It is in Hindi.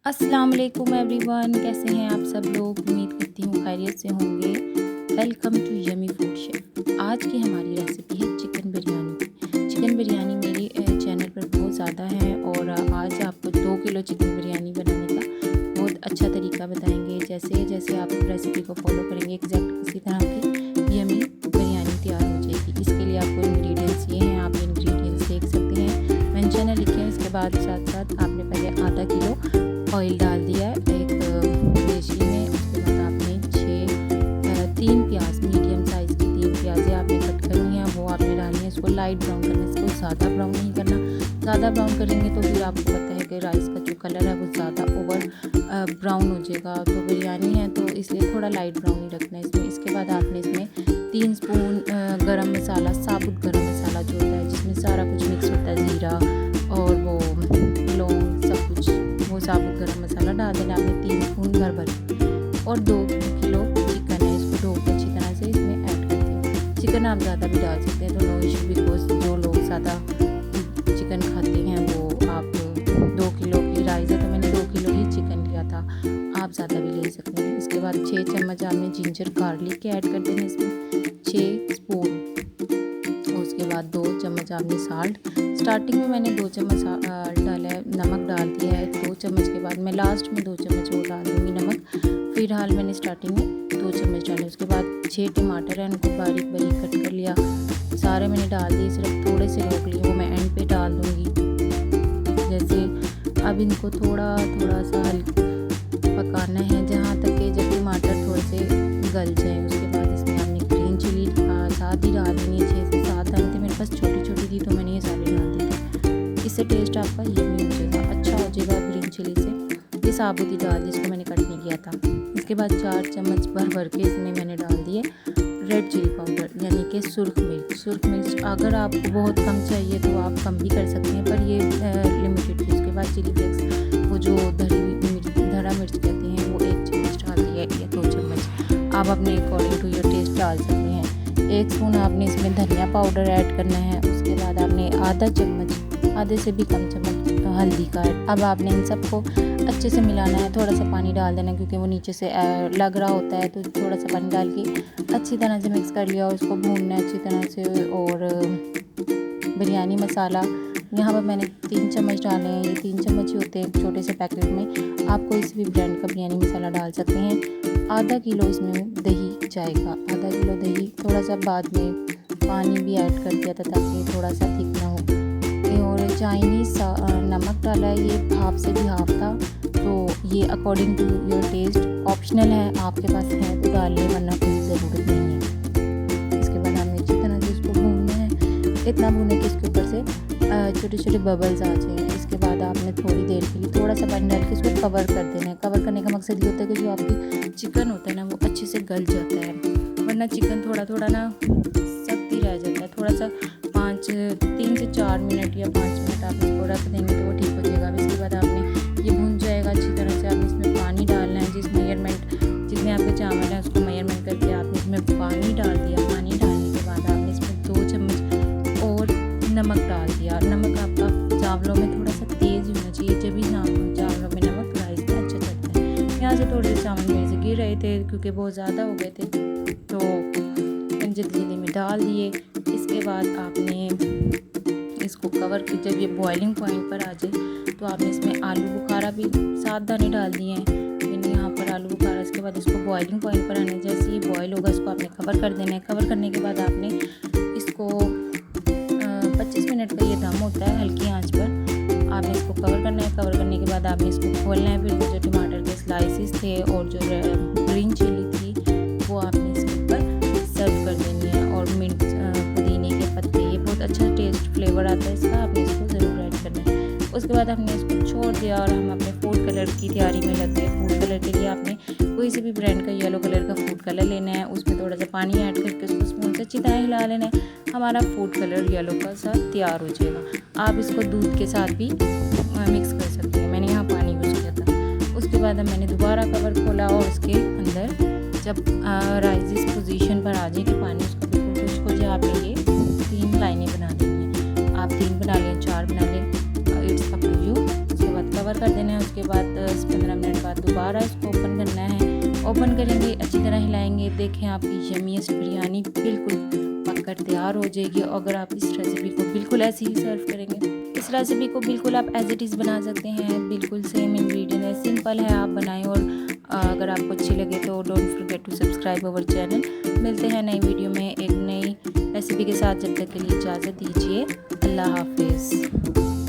अस्सलाम वालेकुम एवरीवन, कैसे हैं आप सब लोग। उम्मीद करती हूँ खैरियत से होंगे। Welcome to yummy food chef. आज की हमारी रेसिपी है चिकन बिरयानी। चिकन बिरयानी मेरे चैनल पर बहुत ज़्यादा है और आज आपको 2 किलो चिकन बिरयानी बनाने का बहुत अच्छा तरीका बताएंगे। जैसे जैसे आप रेसिपी को फॉलो करेंगे एग्जैक्ट इसी तरह की यमी बिरयानी तैयार हो जाएगी। इसके लिए आपको इंग्रेडिएंट्स ये हैं, आप इंग्रेडिएंट्स देख सकते हैं, मेंशन है लिखे हैं। इसके बाद साथ साथ आपने पहले आधा किलो ऑयल डाल दिया है एक देशी में। उसके बाद आपने 3 प्याज, मीडियम साइज़ की 3 प्याज़ें आपने कट करनी है, वो आपने डालनी है। इसको लाइट ब्राउन करना है, इसको ज़्यादा ब्राउन नहीं करना। ज़्यादा ब्राउन करेंगे तो फिर आपको पता है कि राइस का जो कलर है वो ज़्यादा ओवर ब्राउन हो जाएगा। तो बिरयानी है तो इसलिए थोड़ा लाइट ब्राउन ही रखना है इसमें। इसके बाद आपने इसमें 3 स्पून गरम मसाला, साबुत गरम मसाला जो होता है जिसमें सारा कुछ मिक्स होता है, ज़ीरा और वो लौंग सब कुछ, वो साबुत गरम मसाला डाल देना आपने 3 स्पून भर। और 2 किलो चिकन है, इसको धो के अच्छी तरह से इसमें ऐड कर दिया। चिकन आप ज़्यादा भी डाल सकते हैं तो नो इशू, बिकॉज जो लोग ज़्यादा चिकन खाते हैं वो आप 2 किलो की राइस है तो मैंने 2 किलो ही चिकन लिया था, आप ज़्यादा भी ले सकते हैं। इसके बाद 6 चम्मच आपने जिंजर गार्लिक के ऐड कर देना इसमें, 6 स्पून। उसके बाद 2 चम्मच आपने साल्ट, स्टार्टिंग में मैंने 2 चम्मच डाला है, नमक डाल दिया है 2 चम्मच के बाद मैं लास्ट में 2 चम्मच और डाल दूँगी नमक। फिलहाल मैंने स्टार्टिंग में 2 चम्मच डाले। उसके बाद 6 टमाटर हैं, उनको बारीक बारीक कट कर लिया, सारे मैंने डाल दिए, सिर्फ थोड़े से रोक लिए, वो मैं एंड पे डाल दूँगी। जैसे अब इनको थोड़ा थोड़ा सा पकाना है जहाँ तक कि जब टमाटर थोड़े से गल जाए। उसके बाद इसमें आपने ग्रीन चिली साथ ही डाल देनी है, 6 से 7 दाने थे मेरे पास, छोटी छोटी थी तो मैंने ये सारी डाल दी। इससे टेस्ट आपका ये भी हो जाएगा, अच्छा हो जाएगा ग्रीन चिली से। ये साबुत ही डाल दी, इसको मैंने कट नहीं किया था। इसके बाद 4 चम्मच भर के इसमें मैंने डाल दिए रेड चिली पाउडर, यानी कि सुर्ख मिर्च। सुर्ख मिर्च अगर आपको बहुत कम चाहिए तो आप कम भी कर सकते हैं, पर ये लिमिटेड थी। उसके बाद चिली फ्लेक्स, वो जो धड़ा मिर्च कहते हैं, वो 1 चम्मच डाल दिया या 2 चम्मच, आप अपने अकॉर्डिंग टू योर टेस्ट डाल सकते हैं। 1 स्पून आपने इसमें धनिया पाउडर ऐड करना है। उसके बाद आपने आधा चम्मच, आधे से भी कम चम्मच हल्दी का ऐड। अब आपने इन सबको अच्छे से मिलाना है, थोड़ा सा पानी डाल देना क्योंकि वो नीचे से लग रहा होता है, तो थोड़ा सा पानी डाल के अच्छी तरह से मिक्स कर लिया और उसको भूनना है अच्छी तरह से। और बिरयानी मसाला यहाँ पर मैंने 3 चम्मच डाले हैं, ये 3 चम्मच ही होते हैं छोटे से पैकेट में, आप कोई सी भी ब्रांड का बिरयानी मसाला डाल सकते हैं। आधा किलो इसमें दही जाएगा, आधा किलो दही, थोड़ा सा बाद में पानी भी ऐड कर दिया था ताकि थोड़ा सा थिक ना हो। और चाइनीज़ नमक डाला है, ये हाफ से भी हाफ था, तो ये according to your taste optional है, आपके पास है तो डाल लें वरना कोई ज़रूरत नहीं है। इसके बाद हमें अच्छी तरह से इसको भूनना है, इतना भूने कि इसके ऊपर से छोटे छोटे बबल्स आ जाएँ। इसके बाद आपने थोड़ी देर के लिए थोड़ा सा पानी डाल के इसको कवर कर देना है। कवर करने का मकसद ये होता है कि जो आपकी चिकन होता है ना वो अच्छे से गल जाता है, वरना चिकन थोड़ा थोड़ा ना सख्त ही रह जाता है। थोड़ा सा 3 से 4 मिनट या 5 मिनट आप इसको रख देंगे तो वो ठीक हो जाएगा। इसके बाद आपने ये भून जाएगा अच्छी तरह से, आपने इसमें पानी डालना है, जिस मेजरमेंट जितने आपके चावल हैं उसको मेजरमेंट करके आपने इसमें पानी डाल दिया। पानी डालने के बाद आपने इसमें 2 चम्मच और नमक डाल दिया। नमक आपका चावलों में थोड़ा सा तेज़ होना चाहिए, जब भी चावलों में नमक राइस में अच्छा चलता है। यहाँ से थोड़े से चावल मेरे से गिर रहे थे क्योंकि बहुत ज़्यादा हो गए थे, तो जल्दी जल्दी में डाल दिए। इसके बाद आपने इसको कवर की, जब ये बॉइलिंग पॉइंट पर आ जाए तो आपने इसमें आलू बुखारा भी 7 दाने डाल दिए हैं मैंने यहाँ पर आलू बुखारा। इसके बाद इसको बॉइलिंग पॉइंट पर आने, जैसे ये बॉयल होगा इसको आपने कवर कर देना है। कवर करने के बाद आपने इसको 25 मिनट का ये दम होता है हल्की आंच पर, आपने इसको कवर करना है। कवर करने के बाद आपने इसको खोलना है। फिर जो टमाटर के स्लाइसिस थे और जो ग्रीन चिली थी वो आपने इसके ऊपर सर्व कर देनी है। और मिंट, पुदीने के पत्ते, ये बहुत अच्छा टेस्ट फ्लेवर आता है इसका, आपने इसको ज़रूर ऐड करना है। उसके बाद हमने इसको छोड़ दिया और हम अपने फूड कलर की तैयारी में लग गए। फूड कलर के लिए आपने कोई से भी ब्रांड का येलो कलर का फूड कलर लेना है, उसमें थोड़ा सा पानी ऐड करके उसको स्पून से अच्छी तरह हिला लेना है, हमारा फूड कलर येलो का साथ तैयार हो जाएगा। आप इसको दूध के साथ भी मिक्स कर सकते हैं, मैंने यहाँ पानी यूज़ किया था। उसके बाद मैंने दोबारा कवर खोला और उसके अंदर जब राइस इस पोजीशन पर आ जाए कि पानी उसका बिल्कुल खुश्क हो जाए, आपने ये 3 लाइनें बना देनी है। आप 3 बना लें, 4 बना लें, इट्स अप टू यू। उसके बाद कवर कर देना है। उसके बाद 10-15 मिनट बाद दोबारा इसको ओपन करना है। ओपन करेंगे, अच्छी तरह हिलाएंगे। देखें आपकी यम्मीएस्ट बिरयानी बिल्कुल पककर तैयार हो जाएगी। अगर आप इस रेसिपी को बिल्कुल ऐसे ही सर्व करेंगे, इस रेसिपी को बिल्कुल आप एज इट इज़ बना सकते हैं। बिल्कुल सेम इंग्रेडिएंट है, सिंपल है, आप बनाएं। और अगर आपको अच्छी लगे तो don't forget to subscribe our channel. मिलते हैं नई वीडियो में एक नई रेसिपी के साथ। जब तक के लिए इजाज़त दीजिए। अल्लाह हाफिज़।